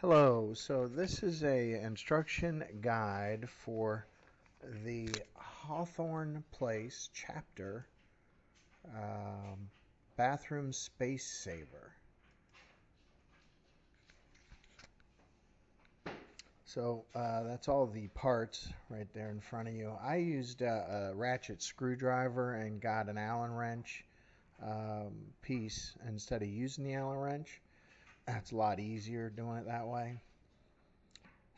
Hello, so this is a instruction guide for the Hawthorne Place chapter, bathroom space saver. So that's all the parts right there in front of you. I used a ratchet screwdriver and got an Allen wrench piece instead of using the Allen wrench. That's a lot easier doing it that way.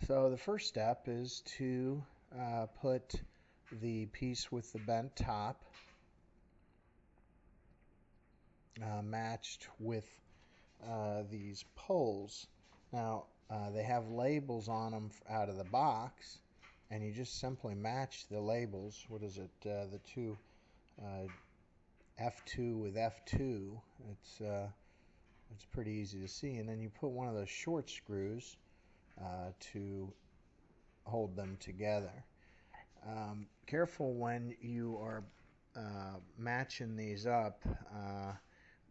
So the first step is to put the piece with the bent top matched with these poles. Now they have labels on them out of the box, and you just simply match the labels. What is it? The two F2 with F2. It's pretty easy to see, and then you put one of those short screws to hold them together. Careful when you are matching these up.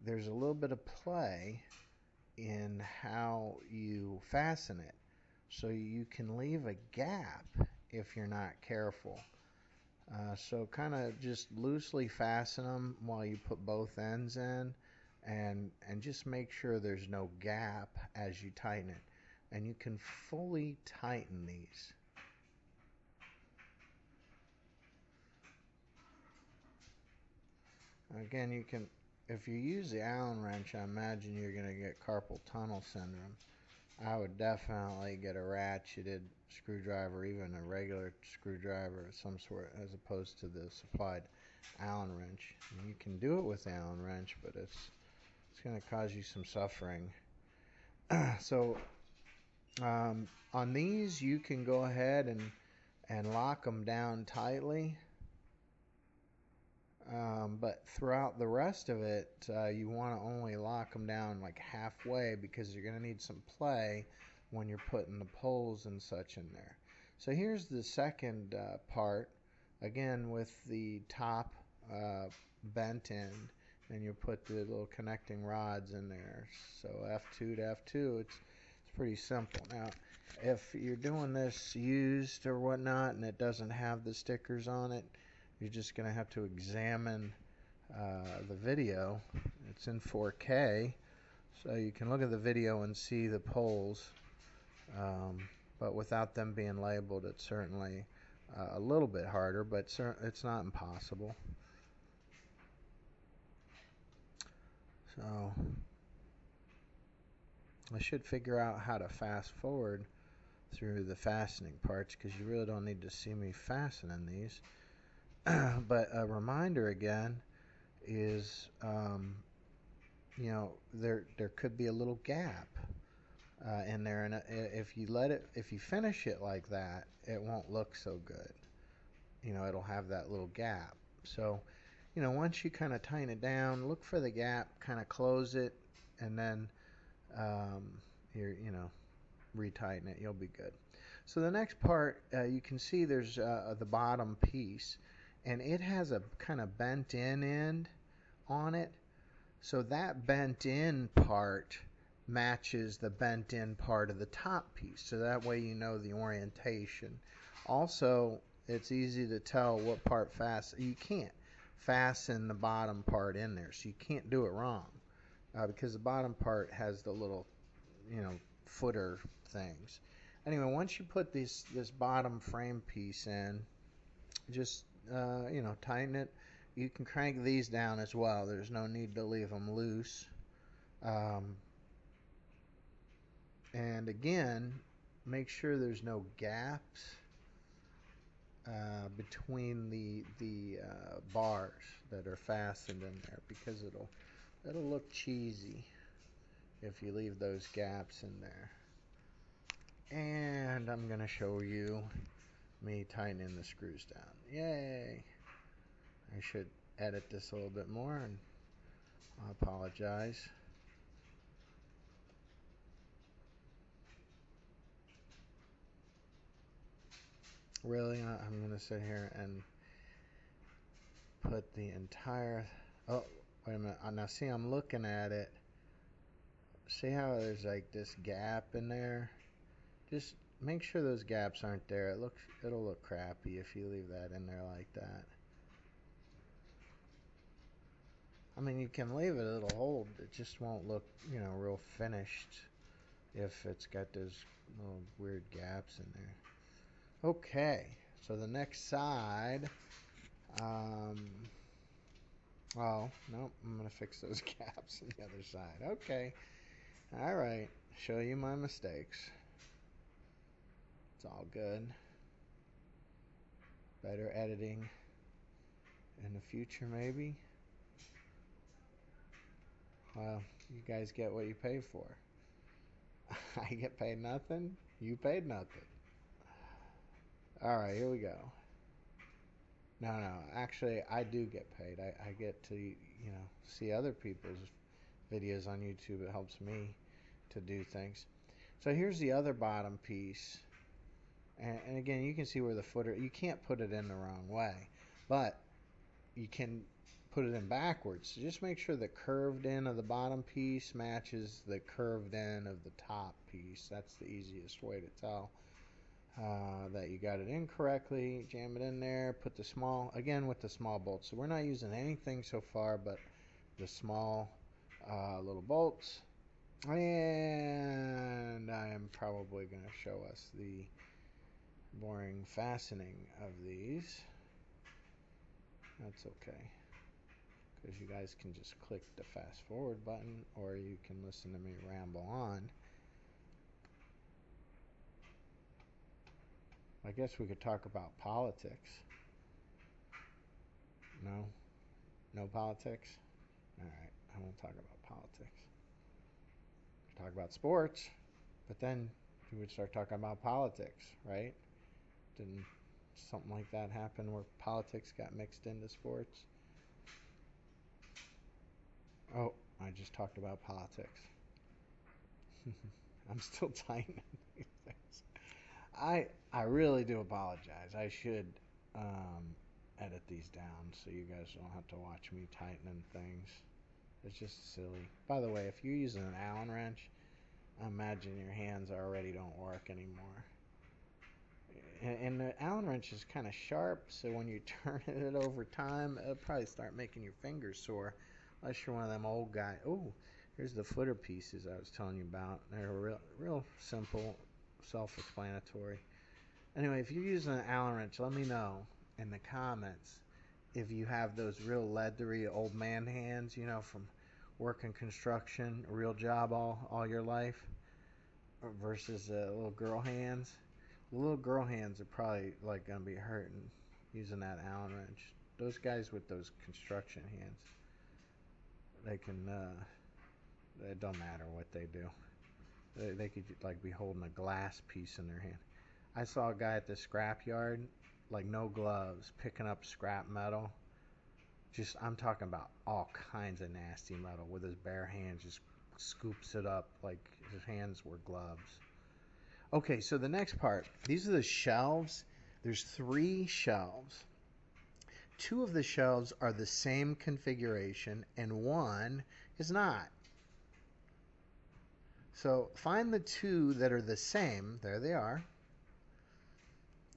There's a little bit of play in how you fasten it, so you can leave a gap if you're not careful. So kind of just loosely fasten them while you put both ends in, and just make sure there's no gap as you tighten it. And you can fully tighten these. Again, you can, if you use the Allen wrench, I imagine you're going to get carpal tunnel syndrome. I would definitely get a ratcheted screwdriver, even a regular screwdriver of some sort, as opposed to the supplied Allen wrench. And you can do it with the Allen wrench, but it's going to cause you some suffering. So on these, you can go ahead and lock them down tightly. But throughout the rest of it, you want to only lock them down like halfway, because you're going to need some play when you're putting the poles and such in there. So here's the second part, again with the top bent end, and you put the little connecting rods in there. So F2 to F2, it's pretty simple. Now, if you're doing this used or whatnot and it doesn't have the stickers on it, you're just going to have to examine the video. It's in 4K, so you can look at the video and see the poles, but without them being labeled, it's certainly a little bit harder, but it's not impossible. So I should figure out how to fast forward through the fastening parts, because you really don't need to see me fastening these. But a reminder again is, you know, there could be a little gap in there, and if you finish it like that, it won't look so good. You know, it'll have that little gap. So, you know, once you kind of tighten it down, look for the gap, kind of close it, and then you know, retighten it. You'll be good. So the next part, you can see there's the bottom piece, and it has a kind of bent in end on it. So that bent in part matches the bent in part of the top piece. So that way you know the orientation. Also, it's easy to tell what part you can't fasten the bottom part in there, so you can't do it wrong, because the bottom part has the little, you know, footer things. Anyway, once you put this bottom frame piece in, just you know, tighten it. You can crank these down as well. There's no need to leave them loose. And again, make sure there's no gaps between the bars that are fastened in there, because it'll look cheesy if you leave those gaps in there. And I'm going to show you me tightening the screws down. Yay! I should edit this a little bit more, and I apologize. Really, I'm going to sit here and put the entire... Oh, wait a minute. Now see, I'm looking at it. See how there's like this gap in there? Just make sure those gaps aren't there. It'll look crappy if you leave that in there like that. I mean, you can leave it, it'll hold. It just won't look, real finished if it's got those little weird gaps in there. Okay, so the next side, oh, no, I'm going to fix those gaps on the other side. Okay, all right, show you my mistakes. It's all good. Better editing in the future, maybe. Well, you guys get what you pay for. I get paid nothing. You paid nothing. All right, here we go. No, actually, I do get paid. I get to, see other people's videos on YouTube. It helps me to do things. So here's the other bottom piece. And again, you can see where the footer, you can't put it in the wrong way, but you can put it in backwards. So just make sure the curved end of the bottom piece matches the curved end of the top piece. That's the easiest way to tell that you got it in correctly. Jam it in there, put the small, again with the small bolts. So we're not using anything so far but the small little bolts. And I am probably going to show us the boring fastening of these. That's okay, because you guys can just click the fast forward button, or you can listen to me ramble on. I guess we could talk about politics. No? No politics? Alright, I won't talk about politics. Talk about sports, but then we would start talking about politics, right? Didn't something like that happen where politics got mixed into sports? Oh, I just talked about politics. I'm still tightening these things. I really do apologize. I should edit these down so you guys don't have to watch me tightening things. It's just silly. By the way, if you're using an Allen wrench, I imagine your hands already don't work anymore. And the Allen wrench is kind of sharp, so when you turn it over time, it'll probably start making your fingers sore. Unless you're one of them old guys. Oh, here's the footer pieces I was telling you about. They're real simple, self-explanatory. Anyway, if you're using an Allen wrench, let me know in the comments if you have those real leathery old man hands, from working construction, a real job all your life, versus little girl hands. The little girl hands are probably like gonna be hurting using that Allen wrench. Those guys with those construction hands, they can. It don't matter what they do. They could like be holding a glass piece in their hand. I saw a guy at the scrap yard, like no gloves, picking up scrap metal. I'm talking about all kinds of nasty metal with his bare hands, just scoops it up like his hands were gloves. Okay, so the next part, these are the shelves. There's 3 shelves. 2 of the shelves are the same configuration and 1 is not. So find the 2 that are the same. There they are.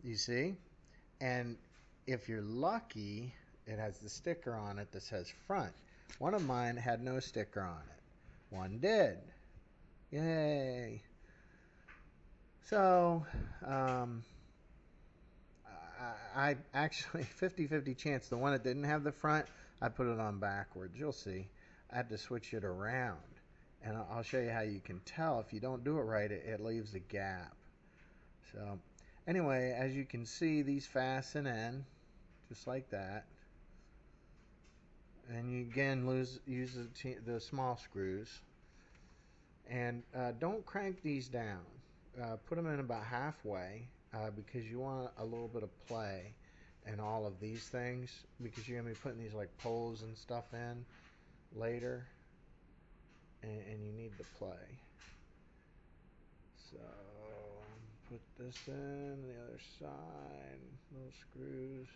You see? And if you're lucky, it has the sticker on it that says front. One of mine had no sticker on it. One did. Yay. So, I actually, 50-50 chance, the one that didn't have the front, I put it on backwards. You'll see. I had to switch it around. And I'll show you how you can tell. If you don't do it right, it leaves a gap. So, anyway, as you can see, these fasten in, just like that. And you again use the small screws. And don't crank these down. Put them in about halfway because you want a little bit of play in all of these things, because you're going to be putting these like poles and stuff in later, and you need the play. So put this in the other side, little screws.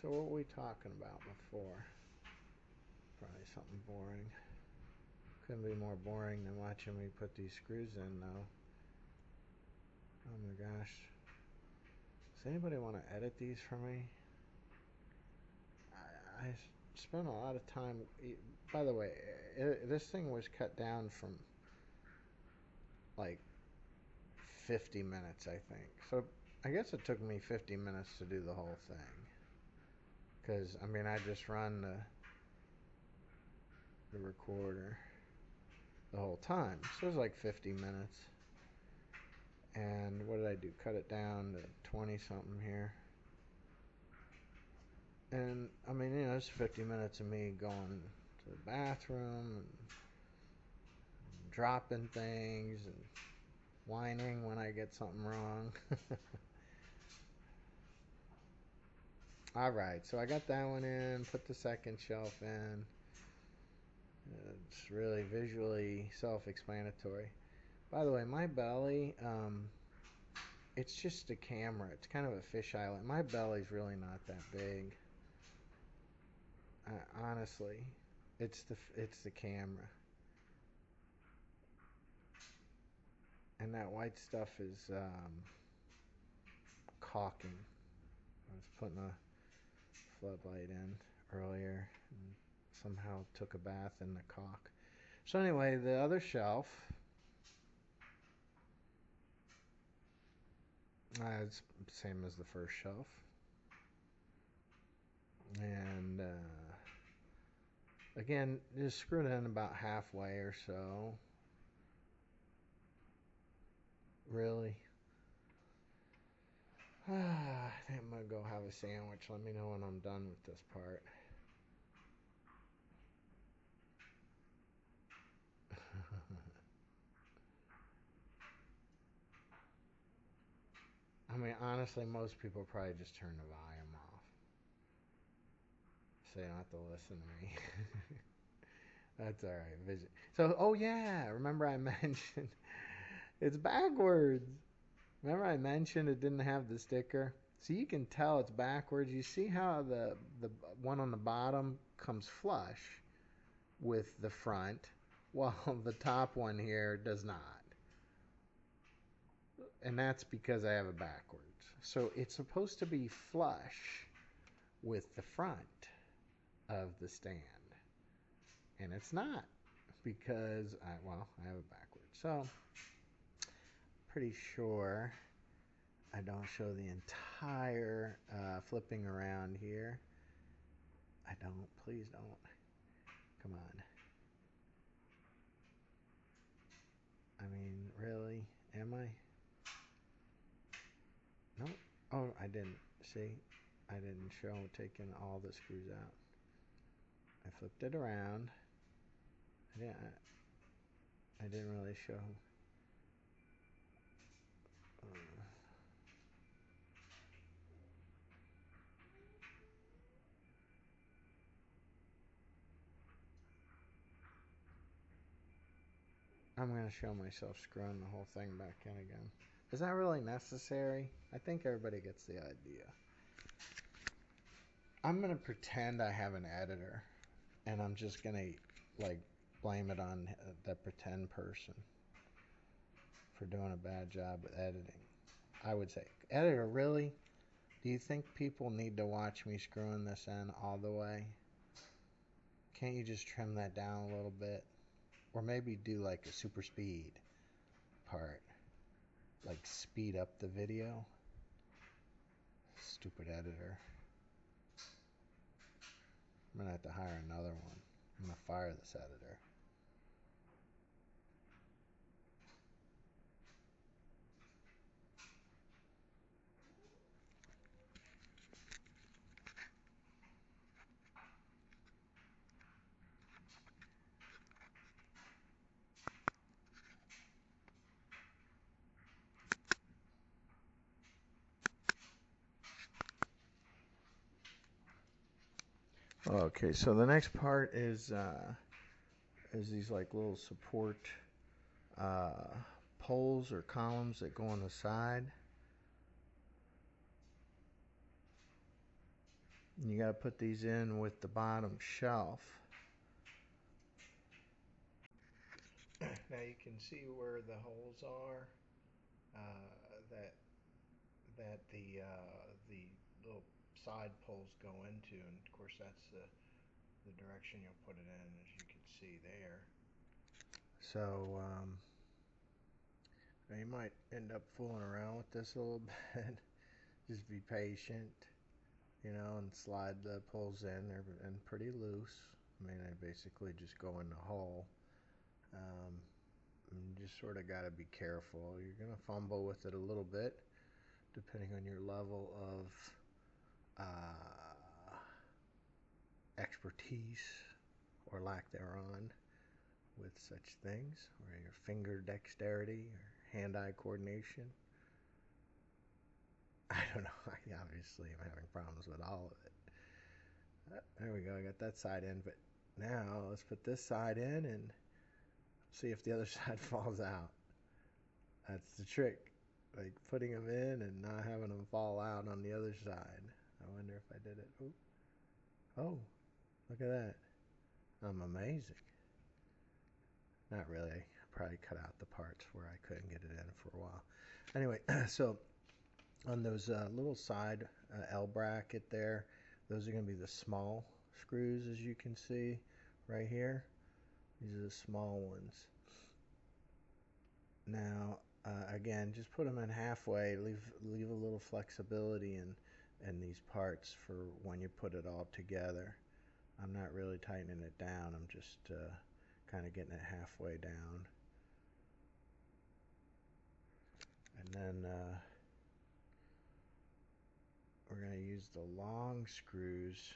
So what were we talking about before? Probably something boring. Couldn't be more boring than watching me put these screws in, though. Oh my gosh. Does anybody want to edit these for me? I spent a lot of time. By the way, this thing was cut down from like 50 minutes, I think. So I guess it took me 50 minutes to do the whole thing. Because, I mean, I just run the recorder the whole time. So it was like 50 minutes. And what did I do? Cut it down to 20 something here. And, I mean, it's 50 minutes of me going to the bathroom and dropping things and whining when I get something wrong. Alright, so I got that one in, put the second shelf in. It's really visually self-explanatory. By the way, my belly, it's just a camera. It's kind of a fisheye island. My belly's really not that big. Honestly, it's the camera. And that white stuff is caulking. I was putting a floodlight in earlier and somehow took a bath in the caulk. So anyway, the other shelf, it's the same as the first shelf. And again, just screw it in about halfway or so. Really? I think I'm going to go have a sandwich. Let me know when I'm done with this part. I mean, honestly, most people probably just turn the volume off. So you don't have to listen to me. That's alright. Vision. So, oh yeah, remember I mentioned it's backwards. Remember I mentioned it didn't have the sticker? So you can tell it's backwards. You see how the one on the bottom comes flush with the front, while the top one here does not. And that's because I have it backwards. So it's supposed to be flush with the front of the stand. And it's not because I have it backwards. So pretty sure I don't show the entire flipping around here. I don't. Please don't. Come on. I mean, really? Am I? No. Oh, I didn't. See? I didn't show taking all the screws out. I flipped it around. I didn't really show. I'm going to show myself screwing the whole thing back in again. Is that really necessary? I think everybody gets the idea. I'm going to pretend I have an editor, and I'm just going to, blame it on the pretend person for doing a bad job with editing. I would say, editor, really? Do you think people need to watch me screwing this in all the way? Can't you just trim that down a little bit? Or maybe do like a super speed part. Like speed up the video. Stupid editor. I'm going to have to hire another one. I'm going to fire this editor. Okay, so the next part is these like little support poles or columns that go on the side. And you got to put these in with the bottom shelf. Now you can see where the holes are that the little side poles go into, and of course that's the direction you'll put it in, as you can see there. So you might end up fooling around with this a little bit. Just be patient, and slide the poles in. They're pretty loose. I mean, they basically just go in the hole. You just sort of got to be careful. You're going to fumble with it a little bit, depending on your level of expertise or lack thereon with such things, or your finger dexterity or hand-eye coordination. I don't know. I obviously am having problems with all of it. There we go. I got that side in, but now let's put this side in and see if the other side falls out. That's the trick. Like putting them in and not having them fall out on the other side. I wonder if I did it. Ooh. Oh, look at that. I'm amazing. Not really. I probably cut out the parts where I couldn't get it in for a while. Anyway, so on those little side L bracket there, those are going to be the small screws, as you can see right here. These are the small ones. Now, again, just put them in halfway. Leave a little flexibility in these parts for when you put it all together. I'm not really tightening it down. I'm just kind of getting it halfway down. And then we're going to use the long screws.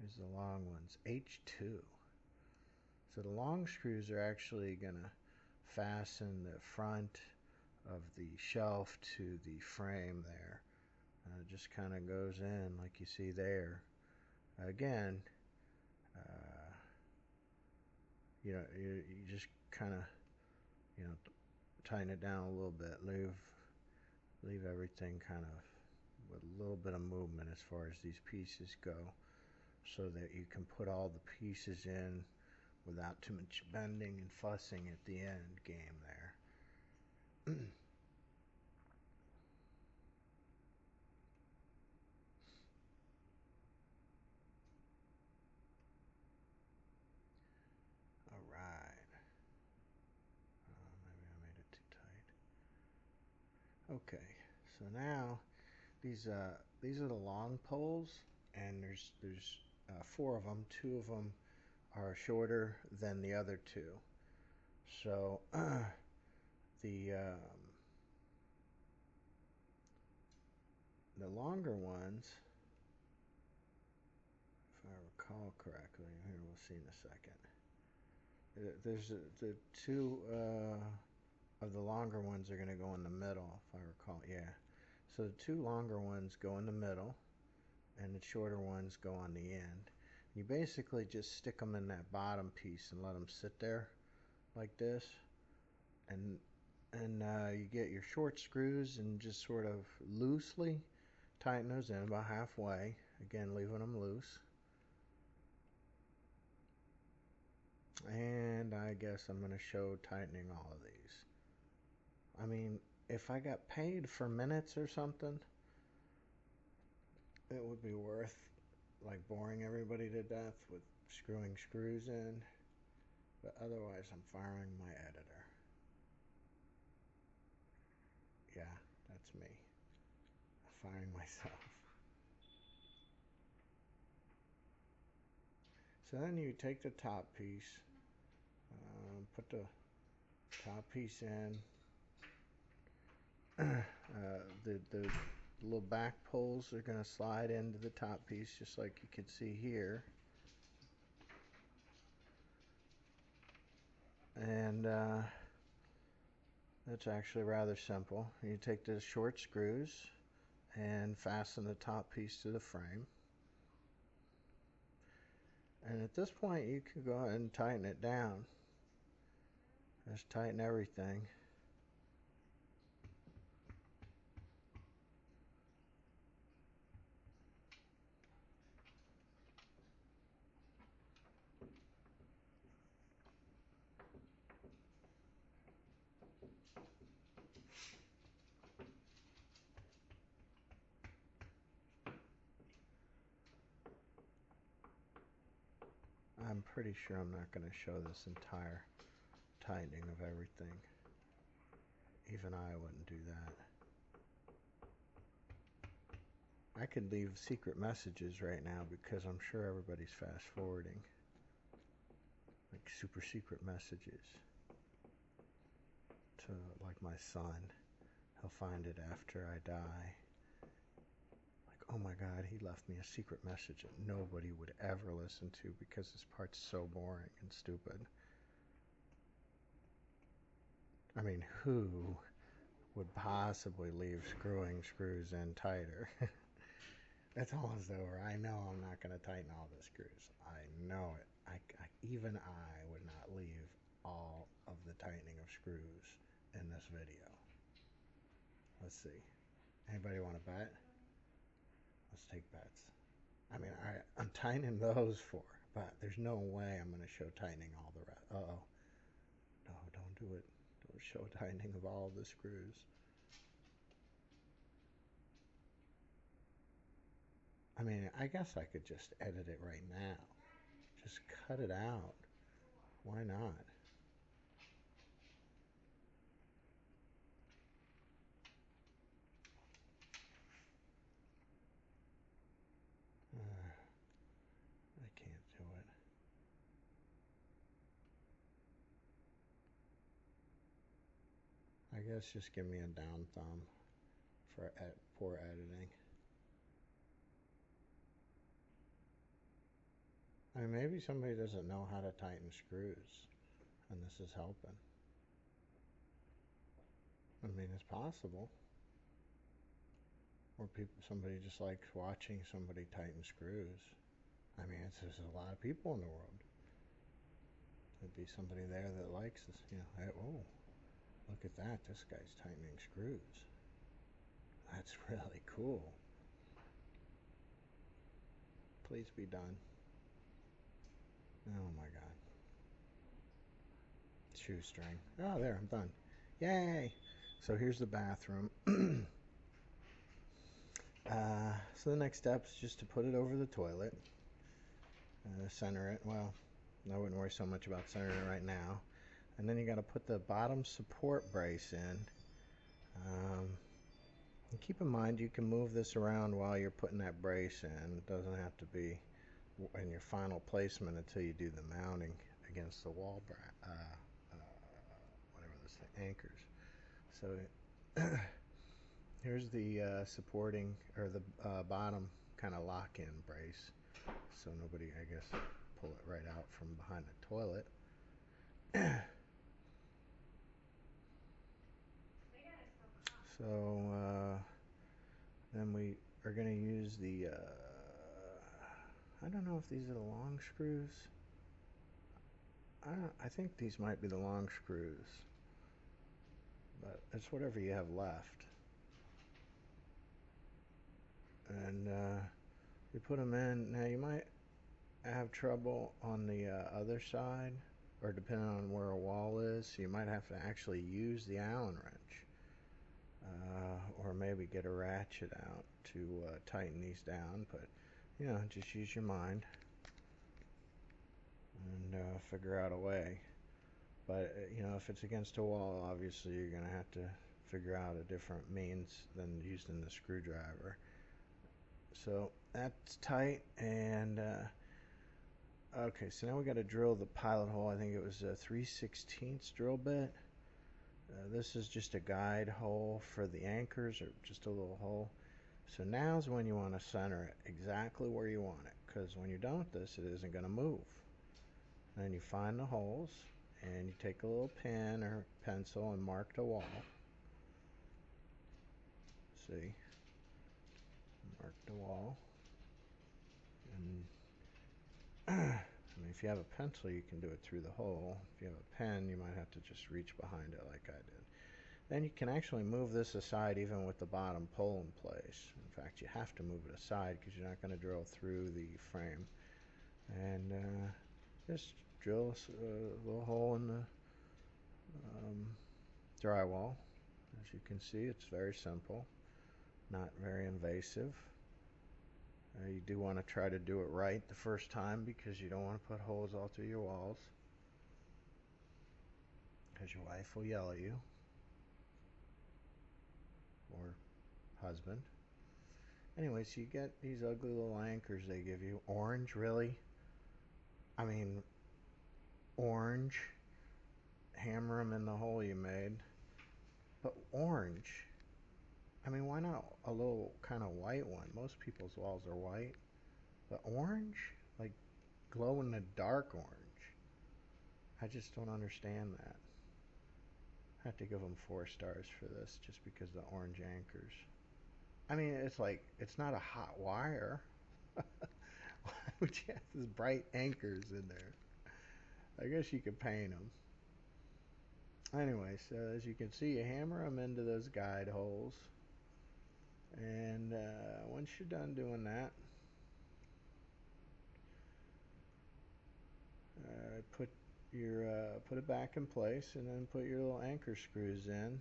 Here's the long ones, H2. So the long screws are actually going to fasten the front of the shelf to the frame there. It just kind of goes in like you see there. Again, you just kind of, tighten it down a little bit. Leave everything kind of with a little bit of movement as far as these pieces go, so that you can put all the pieces in without too much bending and fussing at the end game there. All right. Maybe I made it too tight. Okay, so now these are the long poles, and there's 4 of them. 2 of them are shorter than the other 2. So the longer ones, if I recall correctly, here we'll see in a second. There's the 2 of the longer ones are going to go in the middle, if I recall. Yeah. So the 2 longer ones go in the middle, and the shorter ones go on the end. You basically just stick them in that bottom piece and let them sit there like this, and you get your short screws and just sort of loosely tighten those in about halfway. Again, leaving them loose. And I guess I'm going to show tightening all of these. I mean, if I got paid for minutes or something, it would be worth like boring everybody to death with screwing screws in. But otherwise, I'm firing my editor. Yeah, that's me. Firing myself. So then you take the top piece, put the top piece in. The little back poles are going to slide into the top piece, just like you can see here. And that's actually rather simple. You take the short screws and fasten the top piece to the frame. And at this point, you can go ahead and tighten it down. Just tighten everything. I'm pretty sure I'm not going to show this entire tightening of everything. Even I wouldn't do that. I could leave secret messages right now because I'm sure everybody's fast forwarding. Like super secret messages to like my son. He'll find it after I die. Like, oh my God, he left me a secret message that nobody would ever listen to because this part's so boring and stupid. I mean, who would possibly leave screwing screws in tighter? It's almost over. I know I'm not going to tighten all the screws. I know it. Even I would not leave all of the tightening of screws in this video. Let's see. Anybody want to bet? Let's take bets. I mean, I'm tightening those four, but there's no way I'm going to show tightening all the rest. Uh-oh. No, don't do it. Don't show tightening of all the screws. I mean, I guess I could just edit it right now. Just cut it out. Why not? I can't do it. I guess just give me a down thumb for poor editing. I mean, maybe somebody doesn't know how to tighten screws, and this is helping. I mean, it's possible. Or somebody just likes watching somebody tighten screws. I mean, there's a lot of people in the world. There'd be somebody there that likes this, hey, oh, look at that, this guy's tightening screws. That's really cool. Please be done. Oh my God. Shoestring. Oh, there, I'm done. Yay! So here's the bathroom. So the next step is just to put it over the toilet. Center it. Well, I wouldn't worry so much about centering it right now. And then you got to put the bottom support brace in. And keep in mind you can move this around while you're putting that brace in. It doesn't have to be in your final placement until you do the mounting against the wall whatever this thing, anchors. So here's the supporting or the bottom kind of lock-in brace, so nobody, I guess, pull it right out from behind the toilet. So then we are going to use the I don't know if these are the long screws. I think these might be the long screws, but it's whatever you have left. And you put them in. Now you might have trouble on the other side, or depending on where a wall is, so you might have to actually use the Allen wrench, or maybe get a ratchet out to tighten these down. But just use your mind and figure out a way. But if it's against a wall, obviously you're going to have to figure out a different means than using the screwdriver. So that's tight. And okay, so now we got to drill the pilot hole. I think it was a 3/16 drill bit. This is just a guide hole for the anchors, or just a little hole. So now's when you want to center it exactly where you want it, because when you don't this, it isn't going to move. And then you find the holes, and you take a little pen or pencil and mark the wall. See? Mark the wall. And I mean, if you have a pencil, you can do it through the hole. If you have a pen, you might have to just reach behind it like I did. Then you can actually move this aside even with the bottom pole in place. In fact, you have to move it aside because you're not going to drill through the frame. And just drill a little hole in the drywall. As you can see, it's very simple, not very invasive. You do want to try to do it right the first time because you don't want to put holes all through your walls because your wife will yell at you or husband. Anyway, so you get these ugly little anchors they give you. Orange, really? I mean, orange. Hammer them in the hole you made. But orange? I mean, why not a little kind of white one? Most people's walls are white. But orange? Like glow in the dark orange. I just don't understand that. I have to give them 4 stars for this just because of the orange anchors. I mean, it's like, it's not a hot wire. Why would you have these bright anchors in there? I guess you could paint them. Anyway, so as you can see, you hammer them into those guide holes. And once you're done doing that, put your put it back in place, and then put your little anchor screws in.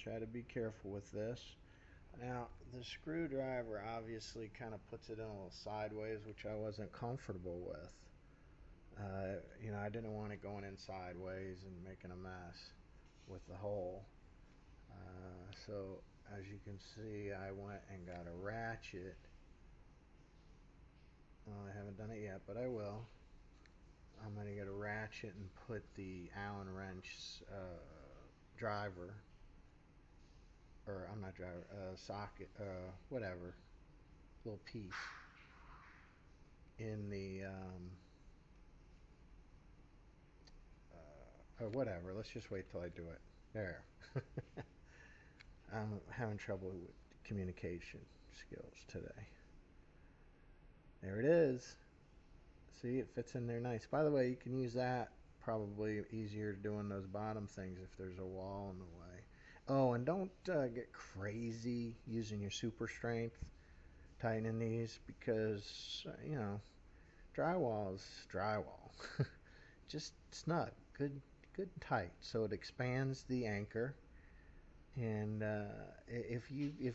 Try to be careful with this. Now, the screwdriver obviously kind of puts it in a little sideways, which I wasn't comfortable with. I didn't want it going in sideways and making a mess with the hole. So, as you can see, I went and got a ratchet. Well, I haven't done it yet, but I will. I'm going to get a ratchet and put the Allen wrench driver, or I'm not driver, socket, whatever, little piece in the, or whatever. Let's just wait till I do it. There. I'm having trouble with communication skills today. There it is. See, it fits in there nice. By the way, you can use that probably easier doing those bottom things if there's a wall in the way. Oh, and don't get crazy using your super strength tightening these because, drywall is drywall. Just snug, good and tight, so it expands the anchor. And if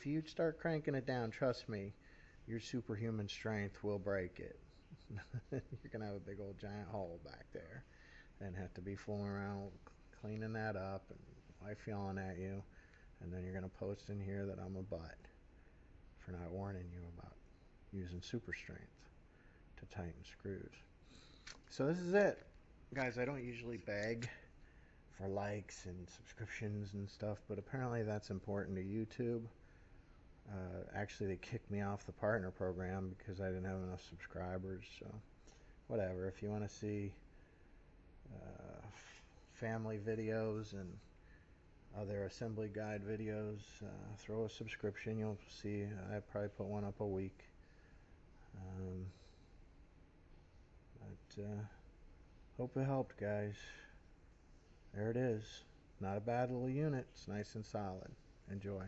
you start cranking it down, trust me, your superhuman strength will break it. You're gonna have a big old giant hole back there, and have to be fooling around cleaning that up, and wife yelling at you, and then you're gonna post in here that I'm a butt for not warning you about using super strength to tighten screws. So this is it, guys. I don't usually beg for likes and subscriptions and stuff, but apparently that's important to YouTube. Actually, they kicked me off the partner program because I didn't have enough subscribers. So whatever. If you want to see family videos and other assembly guide videos, throw a subscription. You'll see I probably put one up a week. But hope it helped, guys. There it is. Not a bad little unit. It's nice and solid. Enjoy.